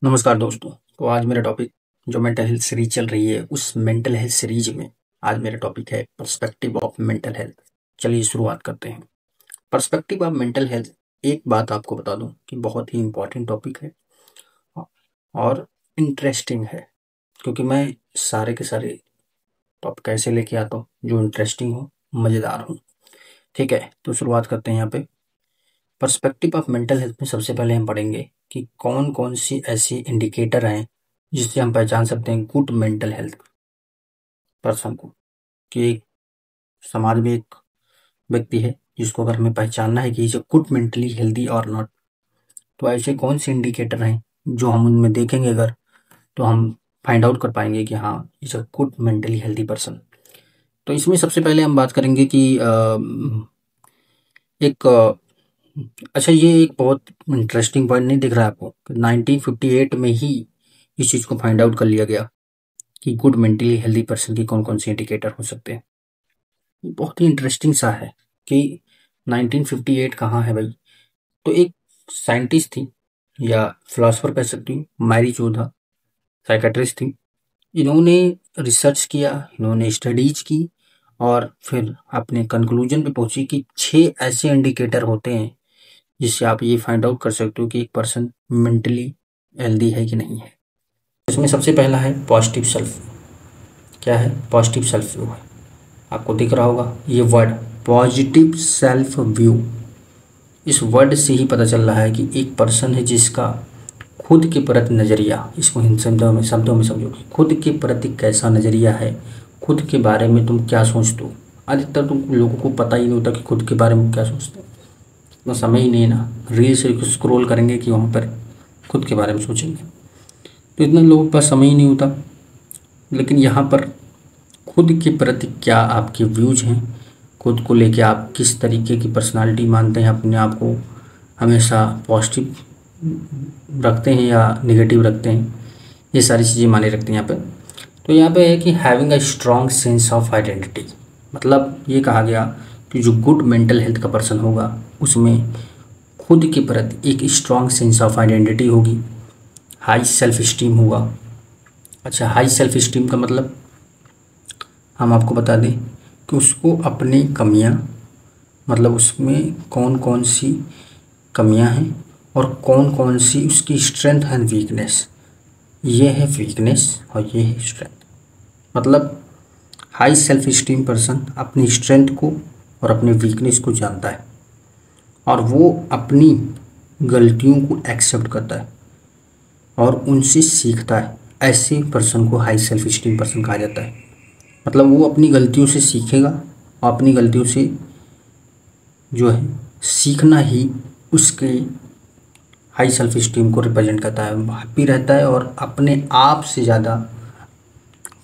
नमस्कार दोस्तों। तो आज मेरा टॉपिक जो मेंटल हेल्थ सीरीज चल रही है उस मेंटल हेल्थ सीरीज में आज मेरा टॉपिक है पर्सपेक्टिव ऑफ मेंटल हेल्थ। चलिए शुरुआत करते हैं। पर्सपेक्टिव ऑफ मेंटल हेल्थ, एक बात आपको बता दूं कि बहुत ही इम्पोर्टेंट टॉपिक है और इंटरेस्टिंग है, क्योंकि मैं सारे के सारे टॉपिक ऐसे लेके आता हूँ जो इंटरेस्टिंग हो, मज़ेदार हो। ठीक है, तो शुरुआत करते हैं। यहाँ पे पर्सपेक्टिव ऑफ मेंटल हेल्थ में सबसे पहले हम पढ़ेंगे कि कौन कौन सी ऐसी इंडिकेटर हैं जिससे हम पहचान सकते हैं गुड मेंटल हेल्थ पर्सन को, कि एक समाज में एक व्यक्ति है जिसको अगर हमें पहचानना है कि is a good mentally healthy और नॉट, तो ऐसे कौन से इंडिकेटर हैं जो हम उनमें देखेंगे अगर, तो हम फाइंड आउट कर पाएंगे कि हाँ is a good mentally healthy person. तो इसमें सबसे पहले हम बात करेंगे कि एक अच्छा, ये एक बहुत इंटरेस्टिंग पॉइंट नहीं दिख रहा है आपको, 1958 में ही इस चीज़ को फाइंड आउट कर लिया गया कि गुड मेंटली हेल्दी पर्सन की कौन कौन से इंडिकेटर हो सकते हैं। बहुत ही इंटरेस्टिंग सा है कि 1958 कहाँ है भाई। तो एक साइंटिस्ट थी या फिलोसफर कह सकती हूँ, मैरी चौधा, साइकेट्रिस्ट थी। इन्होंने रिसर्च किया, इन्होंने स्टडीज की और फिर अपने कंक्लूजन पे पहुंची कि 6 ऐसे इंडिकेटर होते हैं जिससे आप ये फाइंड आउट कर सकते हो कि एक पर्सन मेंटली हेल्दी है कि नहीं है। इसमें सबसे पहला है पॉजिटिव सेल्फ। क्या है? पॉजिटिव सेल्फ व्यू है। आपको दिख रहा होगा ये वर्ड पॉजिटिव सेल्फ व्यू। इस वर्ड से ही पता चल रहा है कि एक पर्सन है जिसका खुद के प्रति नज़रिया, इसको हिंदी शब्दों में समझो, खुद के प्रति कैसा नज़रिया है, खुद के बारे में तुम क्या सोचते हो। अधिकतर तुम लोगों को पता ही नहीं होता कि खुद के बारे में क्या सोचते हो, इतना समय ही नहीं है ना, रील से स्क्रॉल करेंगे कि वहाँ पर खुद के बारे में सोचेंगे, तो इतना लोगों के पास समय ही नहीं होता। लेकिन यहाँ पर खुद के प्रति क्या आपके व्यूज हैं, खुद को लेके आप किस तरीके की पर्सनालिटी मानते हैं, अपने आप को हमेशा पॉजिटिव रखते हैं या नेगेटिव रखते हैं, ये सारी चीज़ें माने रखते हैं यहाँ पे। तो यहाँ पे है कि having a strong sense of identity, मतलब ये कहा गया कि जो गुड मेंटल हेल्थ का पर्सन होगा उसमें खुद के प्रति एक स्ट्रॉन्ग सेंस ऑफ आइडेंटिटी होगी, हाई सेल्फ स्टीम होगा। अच्छा, हाई सेल्फ स्टीम का मतलब हम आपको बता दें कि उसको अपनी कमियां, मतलब उसमें कौन कौन सी कमियां हैं और कौन कौन सी उसकी स्ट्रेंथ एंड वीकनेस, ये है वीकनेस और ये है स्ट्रेंथ। मतलब हाई सेल्फ स्टीम पर्सन अपनी स्ट्रेंथ को और अपने वीकनेस को जानता है और वो अपनी गलतियों को एक्सेप्ट करता है और उनसे सीखता है। ऐसे पर्सन को हाई सेल्फ स्टीम पर्सन कहा जाता है। मतलब वो अपनी गलतियों से सीखेगा और अपनी गलतियों से जो है सीखना ही उसके हाई सेल्फ स्टीम को रिप्रेजेंट करता है। हैप्पी रहता है और अपने आप से ज़्यादा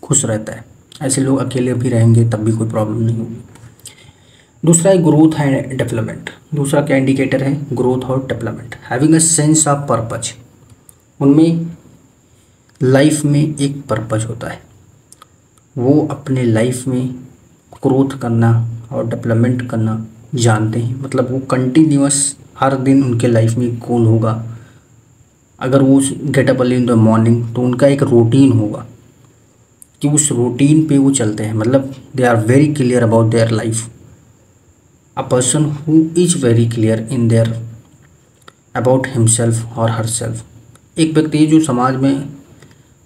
खुश रहता है। ऐसे लोग अकेले भी रहेंगे तब भी कोई प्रॉब्लम नहीं होगी। दूसरा है ग्रोथ एंड डेवलपमेंट। दूसरा क्या इंडिकेटर है? ग्रोथ और development. Having a sense of purpose, उनमें लाइफ में एक पर्पज होता है, वो अपने लाइफ में ग्रोथ करना और डेवलपमेंट करना जानते हैं। मतलब वो कंटिन्यूअस हर दिन उनके लाइफ में एक गोल होगा। अगर वो get up early in the morning तो उनका एक रूटीन होगा कि उस रूटीन पे वो चलते हैं। मतलब they are very clear about their life. A person who is very clear in their about himself और हर सेल्फ, एक व्यक्ति है जो समाज में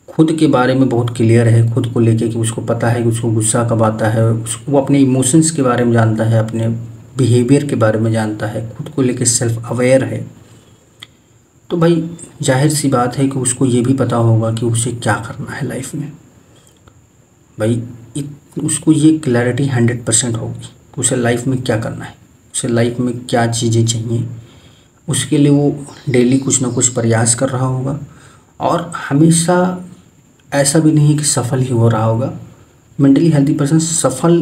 खुद के बारे में बहुत क्लियर है, खुद को लेके कि उसको पता है कि उसको गुस्सा कब आता है, वो अपने इमोशंस के बारे में जानता है, अपने बिहेवियर के बारे में जानता है, खुद को लेके सेल्फ अवेयर है। तो भाई जाहिर सी बात है कि उसको ये भी पता होगा कि उसे क्या करना है लाइफ में। भाई उसको ये क्लैरिटी 100% होगी कि उसे लाइफ में क्या करना है, उसे लाइफ में क्या चीज़ें चाहिए। उसके लिए वो डेली कुछ ना कुछ प्रयास कर रहा होगा और हमेशा ऐसा भी नहीं है कि सफल ही हो रहा होगा। मेंटली हेल्दी पर्सन सफल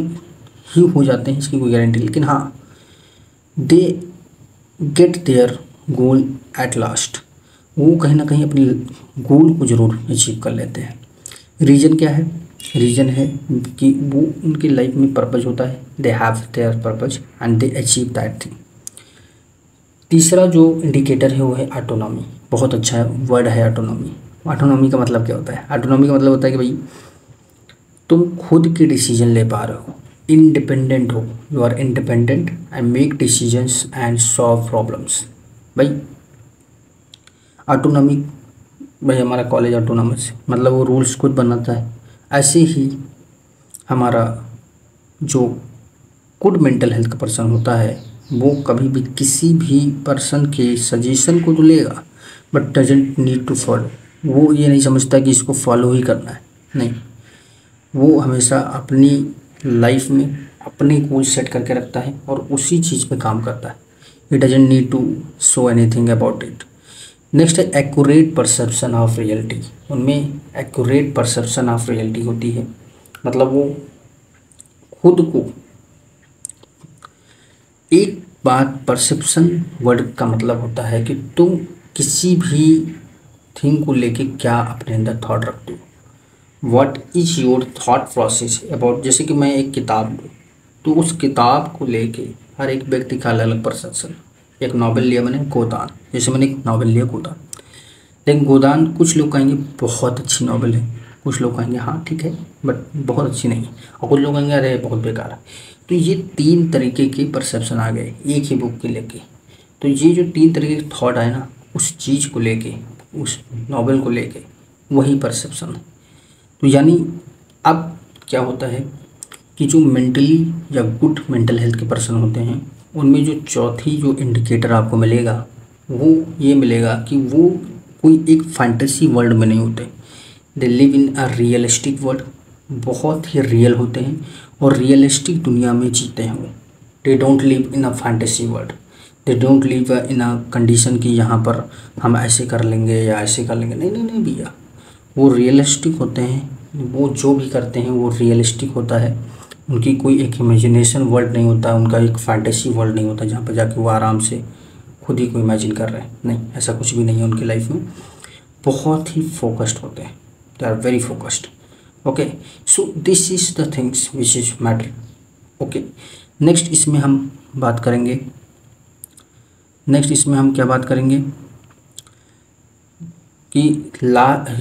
ही हो जाते हैं इसकी कोई गारंटी, लेकिन हाँ they get there goal at last, वो कहीं ना कहीं अपनी गोल को ज़रूर अचीव कर लेते हैं। रीज़न क्या है? रीज़न है कि वो उनकी लाइफ में पर्पज होता है, they have their purpose and they achieve that thing. तीसरा जो इंडिकेटर है वो है ऑटोनॉमी। बहुत अच्छा वर्ड है ऑटोनॉमी। ऑटोनॉमी का मतलब क्या होता है? ऑटोनॉमी का मतलब होता है कि भाई तुम खुद के डिसीजन ले पा रहे हो, इंडिपेंडेंट हो, you are independent and make decisions and solve problems. भाई ऑटोनॉमी, भाई हमारा कॉलेज ऑटोनॉमस है, मतलब वो रूल्स खुद बनाता है। ऐसे ही हमारा जो गुड मेंटल हेल्थ का पर्सन होता है वो कभी भी किसी भी पर्सन के सजेशन को तो लेगा but doesn't need to follow. वो ये नहीं समझता कि इसको फॉलो ही करना है, नहीं, वो हमेशा अपनी लाइफ में अपने गोल सेट करके रखता है और उसी चीज़ पे काम करता है। It doesn't need to show anything about it. Next है एक्यूरेट परसेप्शन ऑफ रियलिटी। उनमें एक्यूरेट परसेप्शन ऑफ रियलिटी होती है, मतलब वो खुद को एक बात, परसेप्शन वर्ड का मतलब होता है कि तुम किसी भी थिंग को लेके क्या अपने अंदर थॉट रखते हो, what is your thought process about. जैसे कि मैं एक किताब लूँ तो उस किताब को लेके हर एक व्यक्ति का अलग अलग परसेप्शन। एक नॉवेल लिया मैंने गोदान, जैसे मैंने एक नॉवेल लिया गोदान, लेकिन गोदान कुछ लोग कहेंगे बहुत अच्छी नॉवेल है, कुछ लोग कहेंगे हाँ ठीक है बट बहुत अच्छी नहीं है, और कुछ लोग कहेंगे अरे बहुत बेकार है। तो ये 3 तरीके के परसेप्शन आ गए एक ही बुक के लेके। तो ये जो 3 तरीके के थॉट आए ना उस चीज़ को लेके, उस नॉवेल को लेके, वही परसेप्शन है। तो यानी अब क्या होता है कि जो मेंटली या गुड मेंटल हेल्थ के पर्सन होते हैं उनमें जो चौथी जो इंडिकेटर आपको मिलेगा वो ये मिलेगा कि वो कोई एक फैंटेसी वर्ल्ड में नहीं होते। They live in a realistic world, बहुत ही रियल होते हैं और रियलिस्टिक दुनिया में जीते हैं वो। They don't live in a fantasy world, they don't live in a condition कि यहाँ पर हम ऐसे कर लेंगे या ऐसे कर लेंगे, नहीं नहीं नहीं भैया, वो रियलिस्टिक होते हैं। वो जो भी करते हैं वो रियलिस्टिक होता है। उनकी कोई एक इमेजिनेशन वर्ल्ड नहीं होता, उनका एक फैंटेसी वर्ल्ड नहीं होता जहाँ पर जाके वो आराम से खुद ही को इमेजिन कर रहे हैं, नहीं, ऐसा कुछ भी नहीं है उनकी लाइफ में। बहुत ही फोकस्ड होते हैं, they are very focused. Okay, so this is the things which is matter. Okay, next इसमें हम बात करेंगे, नेक्स्ट इसमें हम क्या बात करेंगे कि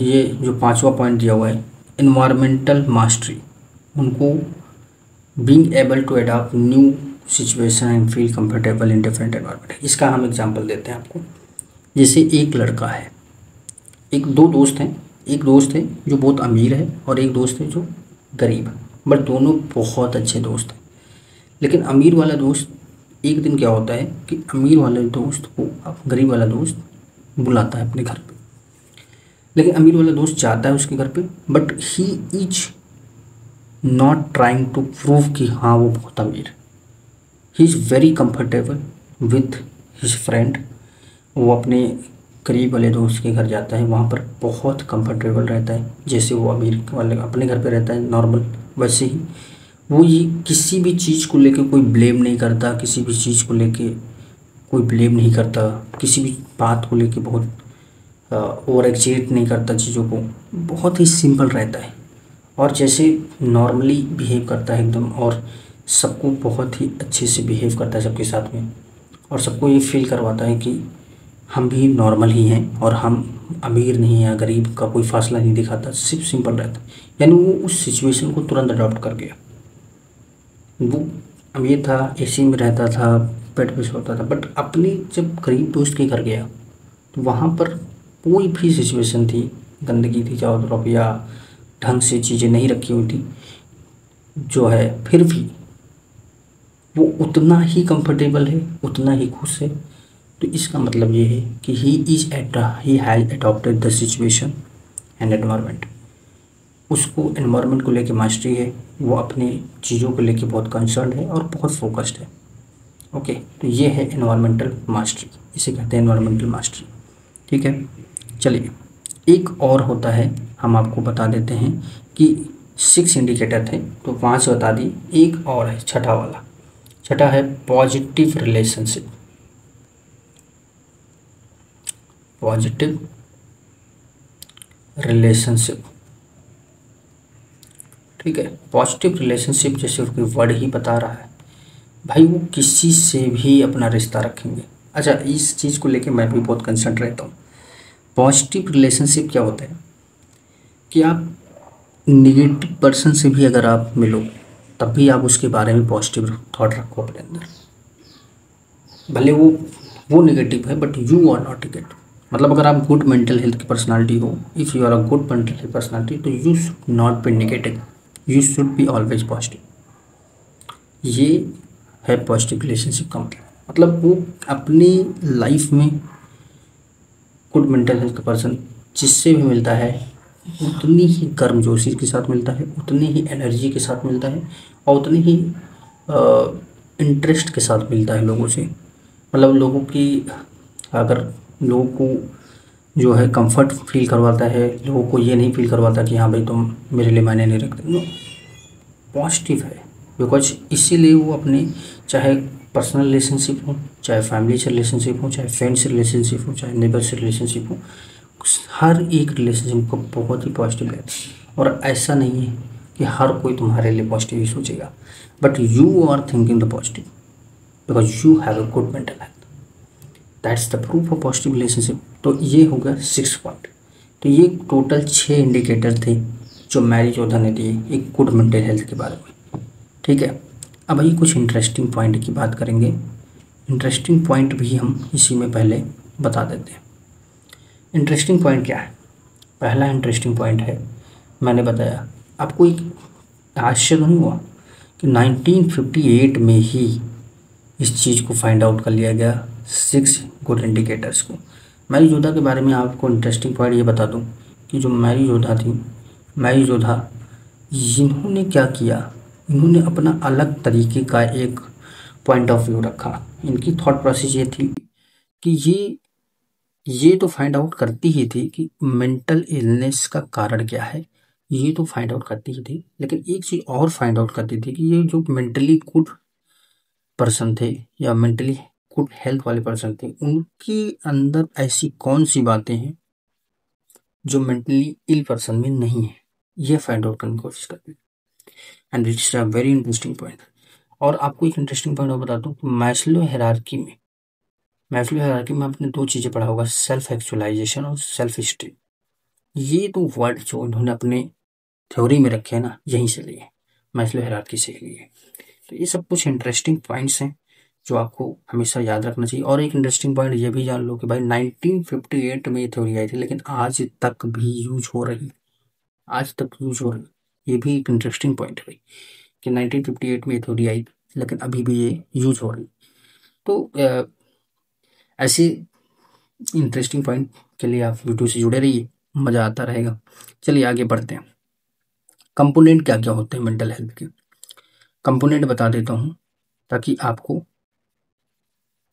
ये जो 5वां पॉइंट दिया हुआ है इन्वायरमेंटल मास्टरी, उनको being able to adopt new situation and feel comfortable in different environment. इसका हम एग्जांपल देते हैं आपको। जैसे एक लड़का है, दो दोस्त हैं, एक दोस्त है जो बहुत अमीर है और एक दोस्त है जो गरीब है, बट दोनों बहुत अच्छे दोस्त हैं। लेकिन अमीर वाला दोस्त, एक दिन क्या होता है कि अमीर वाले दोस्त को गरीब वाला दोस्त बुलाता है अपने घर पे, लेकिन अमीर वाला दोस्त जाता है उसके घर पे but he is not trying to prove कि हाँ वो बहुत अमीर है। He is very comfortable with his friend. वो अपने करीब वाले दोस्त के घर जाता है, वहाँ पर बहुत कंफर्टेबल रहता है, जैसे वो अमीर वाले अपने घर पे रहता है नॉर्मल, वैसे ही वो ये किसी भी चीज़ को लेके कोई ब्लेम नहीं करता, किसी भी चीज़ को लेके कोई ब्लेम नहीं करता, किसी भी बात को लेके बहुत ओवर एक्जेट नहीं करता चीज़ों को, बहुत ही सिंपल रहता है और जैसे नॉर्मली बिहेव करता है एकदम, और सबको बहुत ही अच्छे से बिहेव करता है सबके साथ में, और सबको ये फील करवाता है कि हम भी नॉर्मल ही हैं और हम अमीर नहीं या गरीब का कोई फासला नहीं दिखाता, सिर्फ सिंपल रहता है। यानी वो उस सिचुएशन को तुरंत अडॉप्ट कर गया। वो अमीर था, एसी में रहता था, बेड पे सोता था, बट अपने जब गरीब दोस्त के घर गया तो वहाँ पर कोई भी सिचुएशन थी, गंदगी थी चारों तरफ या ढंग से चीज़ें नहीं रखी हुई थी जो है, फिर भी वो उतना ही कंफर्टेबल है, उतना ही खुश है। तो इसका मतलब ये है कि he has adopted the situation and environment. उसको एनवायरनमेंट को लेके मास्टरी है, वो अपनी चीज़ों को लेके बहुत कंसर्न है और बहुत फोकस्ड है। ओके, तो ये है एनवायरमेंटल मास्टरी, इसे कहते हैं एनवायरमेंटल मास्टरी। ठीक है, चलिए एक और होता है, हम आपको बता देते हैं कि 6 इंडिकेटर थे तो 5 बता दी, एक और है छठा वाला। छठा है पॉजिटिव रिलेशनशिप। पॉजिटिव रिलेशनशिप, ठीक है। पॉजिटिव रिलेशनशिप जैसे उसकी वर्ड ही बता रहा है, भाई वो किसी से भी अपना रिश्ता रखेंगे। अच्छा, इस चीज़ को लेके मैं भी बहुत कंसर्न रहता हूँ पॉजिटिव रिलेशनशिप क्या होता है कि आप निगेटिव पर्सन से भी अगर आप मिलो तब भी आप उसके बारे में पॉजिटिव थॉट रखो अपने अंदर, भले वो नेगेटिव है but you are not negative. मतलब अगर आप गुड मेंटल हेल्थ की पर्सनालिटी हो, if you are a good mental health personality, तो you should not be negative, you should be always positive. ये है पॉजिटिव रिलेशनशिप का मतलब वो अपनी लाइफ में गुड मेंटल हेल्थ का पर्सन जिससे भी मिलता है उतनी ही गर्मजोशी के साथ मिलता है, उतनी ही एनर्जी के साथ मिलता है और उतनी ही इंटरेस्ट के साथ मिलता है लोगों से। मतलब लोगों की अगर लोगों को जो है कंफर्ट फील करवाता है, लोगों को ये नहीं फील करवाता कि हाँ भाई तुम मेरे लिए मायने नहीं रखते, नो, पॉजिटिव है। बिकॉज इसीलिए वो अपने चाहे पर्सनल रिलेशनशिप हो, चाहे फैमिली से रिलेशनशिप हो, चाहे फ्रेंड से रिलेशनशिप हो, चाहे नेबर से रिलेशनशिप हो, हर एक रिलेशनशिप को बहुत ही पॉजिटिव लेते हैं। और ऐसा नहीं है कि हर कोई तुम्हारे लिए पॉजिटिव ही सोचेगा, but you are thinking the positive because you have a good mental health, that's the proof of positive relationship. तो ये हो गया 6 पॉइंट। तो ये टोटल 6 इंडिकेटर थे जो मैरी जोधा ने दिए एक गुड मेंटल हेल्थ के बारे में। ठीक है, अब ये कुछ इंटरेस्टिंग पॉइंट की बात करेंगे। इंटरेस्टिंग पॉइंट भी हम इसी में पहले बता देते हैं। इंटरेस्टिंग पॉइंट क्या है? पहला इंटरेस्टिंग पॉइंट है, मैंने बताया आपको, एक आश्चर्य नहीं हुआ कि 1958 में ही इस चीज़ को फाइंड आउट कर लिया गया, 6 गुड इंडिकेटर्स को। मैरी जोधा के बारे में आपको इंटरेस्टिंग पॉइंट ये बता दूं कि जो मैरी जोधा थी, मैरी जोधा इन्होंने क्या किया, इन्होंने अपना अलग तरीके का एक पॉइंट ऑफ व्यू रखा। इनकी थॉट प्रोसेस ये थी कि ये तो फाइंड आउट करती ही थी कि मेंटल इलनेस का कारण क्या है, ये तो फाइंड आउट करती ही थी, लेकिन एक चीज़ और फाइंड आउट करती थी कि ये जो मेंटली गुड पर्सन थे या मेंटली गुड हेल्थ वाले पर्सन थे, उनके अंदर ऐसी कौन सी बातें हैं जो मेंटली इल पर्सन में नहीं है, ये फाइंड आउट करने की कोशिश करती है। And it's a very interesting point. और आपको एक इंटरेस्टिंग पॉइंट और बता दूं, मैस्लो हायरार्की में आपने 2 चीज़ें पढ़ा होगा, सेल्फ एक्चुअलाइजेशन और सेल्फ स्टीम। ये 2 वर्ड जो इन्होंने अपने थ्योरी में रखे हैं ना, यहीं से लिए, मैस्लो हायरार्की से लिए। तो ये सब कुछ इंटरेस्टिंग पॉइंट्स हैं जो आपको हमेशा याद रखना चाहिए। और एक इंटरेस्टिंग पॉइंट ये भी जान लो कि भाई 1958 में ये थ्योरी आई थी, लेकिन आज तक भी यूज हो रही, आज तक यूज हो रही। ये भी एक इंटरेस्टिंग पॉइंट है भाई कि 1958 में ये थ्योरी आई लेकिन अभी भी ये यूज हो रही। तो ऐसे इंटरेस्टिंग पॉइंट के लिए आप वीडियो से जुड़े रहिए, मज़ा आता रहेगा। चलिए आगे बढ़ते हैं। कंपोनेंट क्या क्या होते हैं मेंटल हेल्थ के, कंपोनेंट बता देता हूँ ताकि आपको,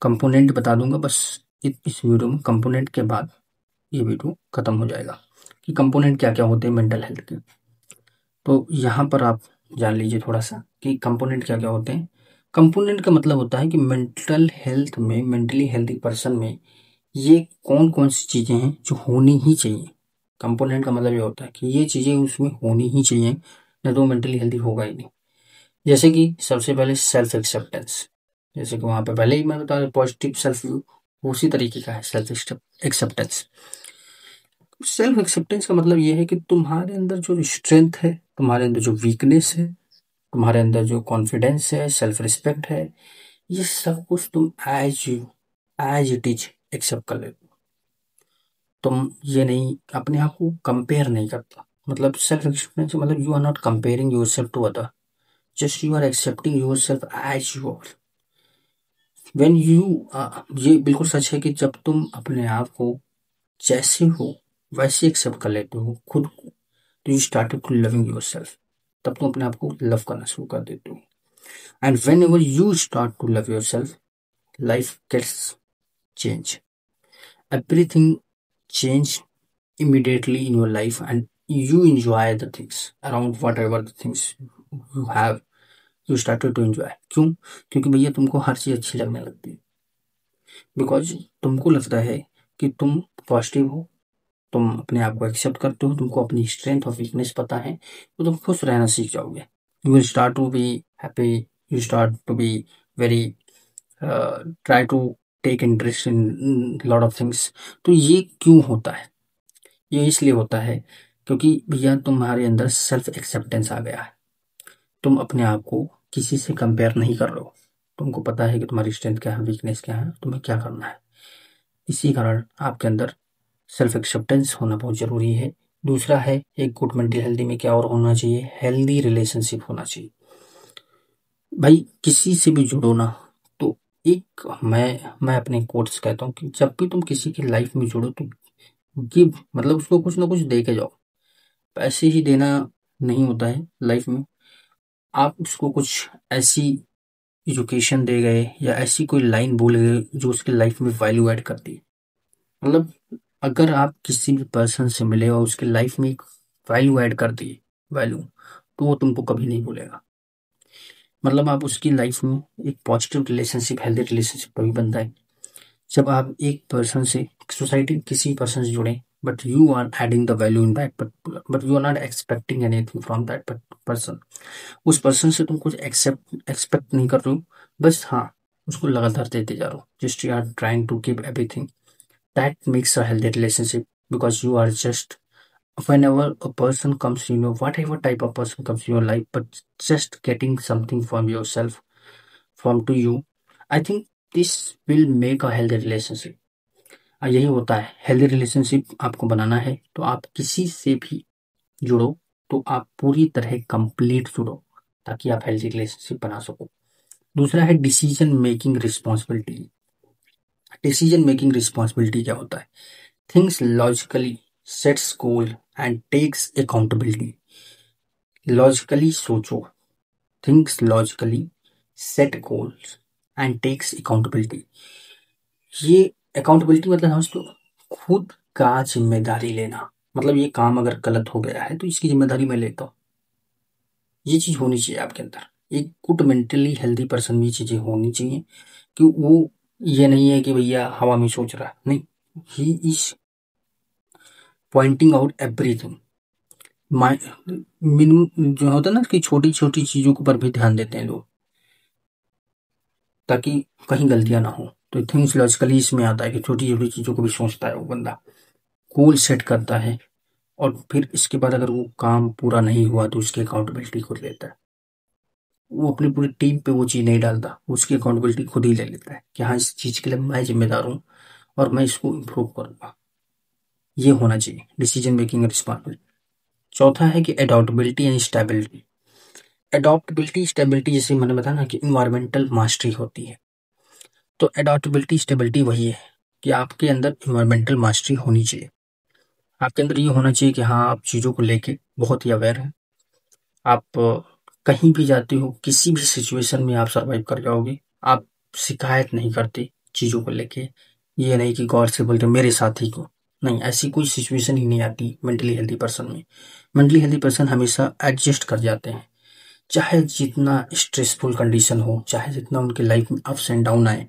कंपोनेंट बता दूंगा बस इस वीडियो में, कंपोनेंट के बाद ये वीडियो खत्म हो जाएगा कि कंपोनेंट क्या क्या होते हैं मेंटल हेल्थ के। तो यहाँ पर आप जान लीजिए थोड़ा सा कि कंपोनेंट क्या क्या होते हैं। कंपोनेंट का मतलब होता है कि मेंटल हेल्थ में, मेंटली हेल्थी पर्सन में ये कौन कौन सी चीज़ें हैं जो होनी ही चाहिए। कंपोनेंट का मतलब ये होता है कि ये चीज़ें उसमें होनी ही चाहिए, नहीं तो मेंटली हेल्थी होगा ही नहीं। जैसे कि सबसे पहले सेल्फ एक्सेप्टेंस, जैसे कि वहाँ पे पहले ही मैं बता रहा पॉजिटिव सेल्फ व्यू, उसी तरीके का है सेल्फ एक्सेप्टेंस। सेल्फ एक्सेप्टेंस का मतलब ये है कि तुम्हारे अंदर जो स्ट्रेंथ है, तुम्हारे अंदर जो वीकनेस है, तुम्हारे अंदर जो कॉन्फिडेंस है, सेल्फ रिस्पेक्ट है, ये सब कुछ तुम एज इट इज एक्सेप्ट कर लेते हो। तुम ये नहीं, अपने आप को कंपेयर नहीं करता। मतलब सेल्फ एक्सेप्टेंस मतलब you are not comparing yourself to other, just you are accepting yourself as you are. When you, ये बिल्कुल सच है कि जब तुम अपने आप को जैसे हो वैसे एक्सेप्ट कर लेते हो खुद को, तो you started to loving yourself, तब तुम अपने आप को लव करना शुरू कर देते हो। When ever you start to love yourself, life gets change, everything change immediately in your life, and you enjoy the things around, whatever the things you have, you started to enjoy। क्यों? क्योंकि भैया तुमको हर चीज़ अच्छी लगने लगती है, because तुमको लगता है कि तुम पॉजिटिव हो, तुम अपने आप को एक्सेप्ट करते हो, तुमको अपनी स्ट्रेंथ और वीकनेस पता है, तो तुम खुश रहना सीख जाओगे। You will start to be happy, you start to be very, try to take interest in lot of things. तो ये क्यों होता है? ये इसलिए होता है क्योंकि भैया तुम्हारे अंदर सेल्फ एक्सेप्टेंस आ गया है। तुम अपने आप को किसी से कंपेयर नहीं कर रहे हो। तुमको पता है कि तुम्हारी स्ट्रेंथ क्या है, वीकनेस क्या है, तुम्हें क्या करना है। इसी कारण आपके अंदर सेल्फ एक्सेप्टेंस होना बहुत जरूरी है। दूसरा है, एक गुड मेंटल हेल्दी में क्या और होना चाहिए, हेल्दी रिलेशनशिप होना चाहिए। भाई किसी से भी जुड़ो ना, तो एक मैं अपने कोट्स कहता हूँ कि जब भी तुम किसी की लाइफ में जुड़ो तो गिव, मतलब उसको कुछ ना कुछ दे के जाओ। पैसे ही देना नहीं होता है लाइफ में। आप उसको कुछ ऐसी एजुकेशन दे गए या ऐसी कोई लाइन बोल गए जो उसकी लाइफ में वैल्यू ऐड करती है। मतलब अगर आप किसी भी पर्सन से मिले और उसकी लाइफ में एक वैल्यू ऐड कर दी, वैल्यू, तो वो तुमको कभी नहीं भूलेगा। मतलब आप उसकी लाइफ में एक पॉजिटिव रिलेशनशिप, हेल्दी रिलेशनशिप तभी बनता है जब आप एक पर्सन से, सोसाइटी किसी पर्सन से जुड़े, but you are adding the value in that, but you are not expecting anything from that person. उस पर्सन से तुम कुछ एक्सपेक्ट नहीं कर रहे हो, बस हाँ उसको लगातार देते जा रहे हो, just you are trying to give everything. That makes a healthy relationship because you are just, whenever a person comes, whatever type of person comes in your life, but just getting something from yourself, from to you, I think this will make a healthy relationship। यही होता है, healthy relationship आपको बनाना है तो आप किसी से भी जुड़ो तो आप पूरी तरह कंप्लीट जुड़ो, ताकि आप हेल्दी रिलेशनशिप बना सको। दूसरा है decision making responsibility. Decision making responsibility क्या होता है, things logically, sets goal and takes accountability. Logically सोचो, thinks logically, set goals and takes accountability. ये अकाउंटेबिलिटी मतलब समझ लो, खुद का जिम्मेदारी लेना। मतलब ये काम अगर गलत हो गया है तो इसकी जिम्मेदारी मैं लेता हूँ। ये चीज होनी चाहिए आपके अंदर। एक गुड मेंटली हेल्दी पर्सन में ये चीजें होनी चाहिए कि वो, ये नहीं है कि भैया हवा में सोच रहा है, नहीं, he is pointing out everything. Minimum जो होता है ना कि छोटी छोटी चीजों के ऊपर भी ध्यान देते हैं लोग, ताकि कहीं गलतियां ना हो। तो थिंग्स लॉजिकली इसमें आता है कि छोटी छोटी चीजों को भी सोचता है वो बंदा, गोल सेट करता है, और फिर इसके बाद अगर वो काम पूरा नहीं हुआ तो उसकी अकाउंटेबिलिटी खुद लेता है। वो अपनी पूरी टीम पे वो चीज नहीं डालता, उसकी अकाउंटेबिलिटी खुद ही ले लेता है कि हाँ इस चीज के लिए मैं जिम्मेदार हूँ और मैं इसको इम्प्रूव करूंगा। ये होना चाहिए डिसीजन मेकिंग रिस्पॉन्सिबिलिटी। चौथा है कि adaptability and stability. Adaptability stability जैसे मैंने बताया ना कि इन्वायरमेंटल मास्टरी होती है, तो अडॉप्टेबिलिटी स्टेबिलिटी वही है कि आपके अंदर इन्वायरमेंटल मास्टरी होनी चाहिए। आपके अंदर ये होना चाहिए कि हाँ आप चीज़ों को लेके बहुत ही अवेयर हैं। आप कहीं भी जाते हो, किसी भी सिचुएशन में आप सर्वाइव कर जाओगे। आप शिकायत नहीं करते चीज़ों को लेके। ये नहीं कि गॉड से बोलते मेरे साथी को, नहीं, ऐसी कोई सिचुएशन ही नहीं आती मेंटली हेल्दी पर्सन में। मेंटली हेल्दी पर्सन हमेशा एडजस्ट कर जाते हैं, चाहे जितना स्ट्रेसफुल कंडीशन हो, चाहे जितना उनके लाइफ में अप्स एंड डाउन आए,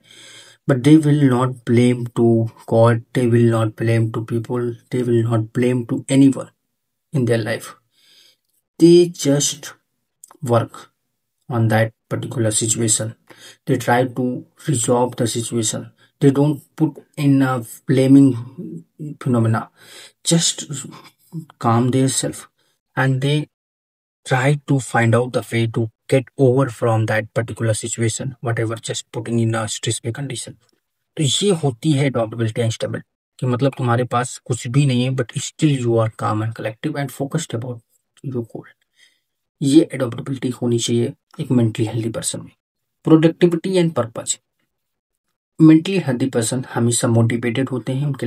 but they will not blame to God, they will not blame to people, they will not blame to anyone in their life. They just work on that particular situation. They try to resolve the situation. They don't put in a blaming phenomena. Just calm themselves and they try to find out the way to get over from that particular situation, whatever just putting in a stressful condition. तो ये होती है एडॉप्टेबिलिटी and stability, कि मतलब तुम्हारे पास कुछ भी नहीं है बट स्टिल यू आर काम and collective and focused about your goal. ये एडॉप्टेबिलिटी होनी चाहिए एक मेंटली हेल्दी पर्सन में। Productivity and purpose. Mentally healthy person हमेशा मोटिवेटेड होते हैं, उनके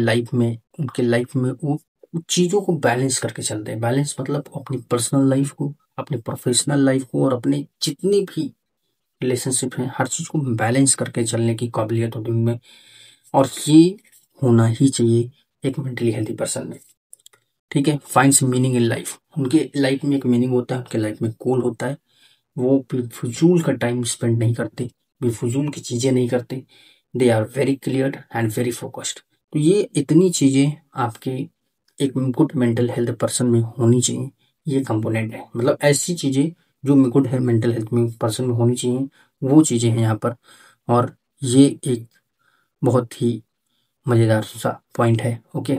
लाइफ में वो चीज़ों को बैलेंस करके चलते हैं। बैलेंस मतलब अपनी पर्सनल लाइफ को, अपनी प्रोफेशनल लाइफ को और अपने जितनी भी रिलेशनशिप हैं, हर चीज़ को बैलेंस करके चलने की काबिलियत होती है उनमें। और ये होना ही चाहिए एक मेंटली हेल्दी पर्सन में। ठीक है, फाइंड्स मीनिंग इन लाइफ। उनके लाइफ में एक मीनिंग होता है, उनके लाइफ में गोल होता है। वो बेफजूल का टाइम स्पेंड नहीं करते, बेफजूल की चीज़ें नहीं करते। They are very clear and very focused. तो ये इतनी चीज़ें आपके एक गुड मेंटल हेल्थ पर्सन में होनी चाहिए। ये कंपोनेंट है, मतलब ऐसी चीज़ें जो गुड मेंटल हेल्थ में पर्सन में होनी चाहिए, वो चीज़ें हैं यहाँ पर। और ये एक बहुत ही मज़ेदार सा पॉइंट है। ओके,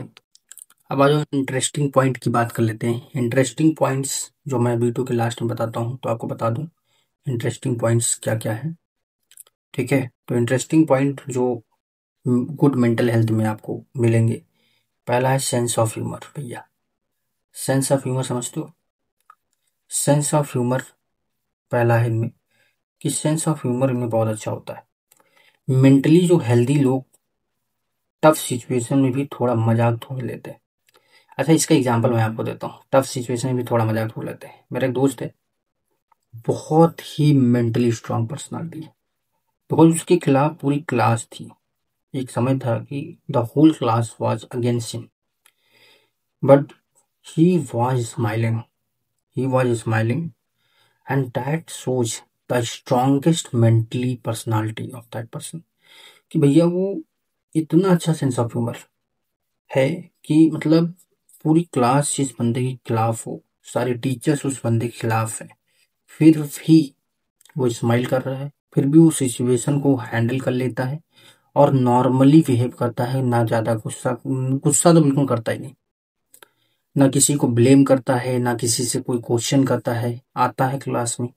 अब आ जाओ इंटरेस्टिंग पॉइंट की बात कर लेते हैं। इंटरेस्टिंग पॉइंट्स जो मैं वीडियो के लास्ट में बताता हूँ, तो आपको बता दूं इंटरेस्टिंग पॉइंट्स क्या क्या है। ठीक है, तो इंटरेस्टिंग पॉइंट जो गुड मेंटल हेल्थ में आपको मिलेंगे, पहला है सेंस ऑफ ह्यूमर। भैया सेंस ऑफ ह्यूमर समझते हो? सेंस ऑफ ह्यूमर पहला है इनमें, कि सेंस ऑफ ह्यूमर इनमें बहुत अच्छा होता है। मेंटली जो हेल्दी लोग टफ सिचुएशन में भी थोड़ा मजाक ढूंढ लेते हैं। अच्छा, इसका एग्जांपल मैं आपको देता हूँ, टफ सिचुएशन में भी थोड़ा मजाक ढूंढ लेते हैं। मेरा एक दोस्त है, बहुत ही मेंटली स्ट्रांग पर्सनालिटी है, बिकॉज उसके खिलाफ पूरी क्लास थी। एक समय था कि the whole class was against him, but he was smiling, he was smiling, and that shows the strongest mentally personality of that person. कि भैया वो इतना अच्छा सेंस ऑफ ह्यूमर है कि मतलब पूरी क्लास जिस बंदे के खिलाफ हो, सारे टीचर्स उस बंदे के खिलाफ है, फिर भी वो स्माइल कर रहा है, फिर भी वो सिचुएशन को हैंडल कर लेता है और नॉर्मली बिहेव करता है। ना ज्यादा गुस्सा, गुस्सा तो बिल्कुल करता ही नहीं, ना किसी को ब्लेम करता है, ना किसी से कोई क्वेश्चन करता है। आता है क्लास में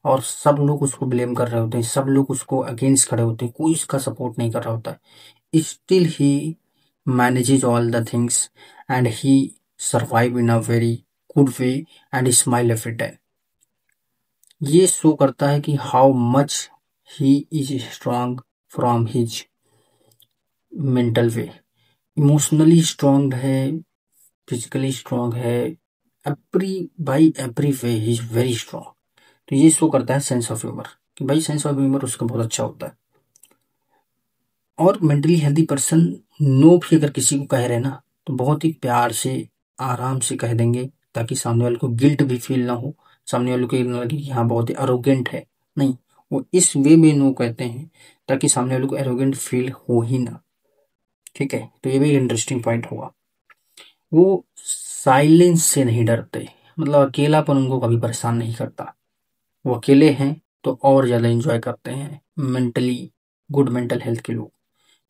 और सब लोग उसको ब्लेम कर रहे होते हैं, सब लोग उसको अगेंस्ट खड़े होते हैं, कोई इसका सपोर्ट नहीं कर रहा होता है। Still he manages all the things and he survive in a very good way and smile every time. ये शो करता है कि how much he is strong from his mental way. Emotionally strong है, फिजिकली स्ट्रांग है, every bi every way he is very strong. तो ये show करता है सेंस ऑफ ह्यूमर, कि भाई सेंस ऑफ ह्यूमर उसका बहुत अच्छा होता है। और मेंटली हेल्दी पर्सन नो भी अगर किसी को कह रहे ना, तो बहुत ही प्यार से आराम से कह देंगे, ताकि सामने वाले को गिल्ट भी फील ना हो, सामने वाले को ये ना लगे कि हाँ बहुत ही अरोगेंट है। नहीं, वो इस वे में नो कहते हैं ताकि सामने वाले को एरोगेंट फील हो ही ना। ठीक है, तो ये भी इंटरेस्टिंग पॉइंट होगा। वो साइलेंस से नहीं डरते, मतलब अकेलापन उनको कभी परेशान नहीं करता। वो अकेले हैं तो और ज्यादा एंजॉय करते हैं मेंटली गुड मेंटल हेल्थ के लोग,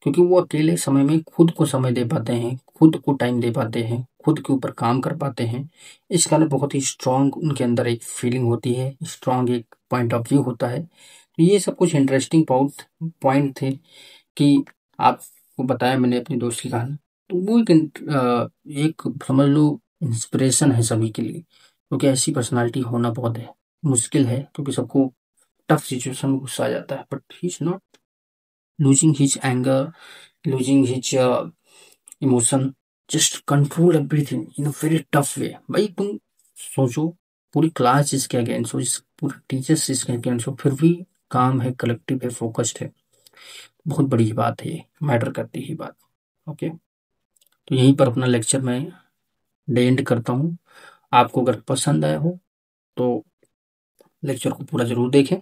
क्योंकि वो अकेले समय में खुद को समय दे पाते हैं, खुद को टाइम दे पाते हैं, खुद के ऊपर काम कर पाते हैं। इस कारण बहुत ही स्ट्रांग उनके अंदर एक फीलिंग होती है, स्ट्रांग एक पॉइंट ऑफ व्यू होता है। तो ये सब कुछ इंटरेस्टिंग पॉइंट थे कि आपको बताया मैंने अपने दोस्त की कहानी। तो वो एक समझ लो इंस्पिरेशन है सभी के लिए, क्योंकि ऐसी पर्सनालिटी होना बहुत है मुश्किल है, क्योंकि सबको टफ सिचुएशन में गुस्सा आ जाता है, but he is not losing his anger, losing his emotion, just control everything in a very tough way। भाई तुम सोचो, पूरी क्लास इसके अगेंस्ट हो, इस पूरे टीचर्स इसके अगेंस्ट हो, फिर भी काम है, कलेक्टिव है, फोकस्ड है। बहुत बड़ी बात है, ये मैटर करती है बात। ओके, तो यहीं पर अपना लेक्चर मैं एंड करता हूँ। आपको अगर पसंद आया हो तो लेक्चर को पूरा जरूर देखें।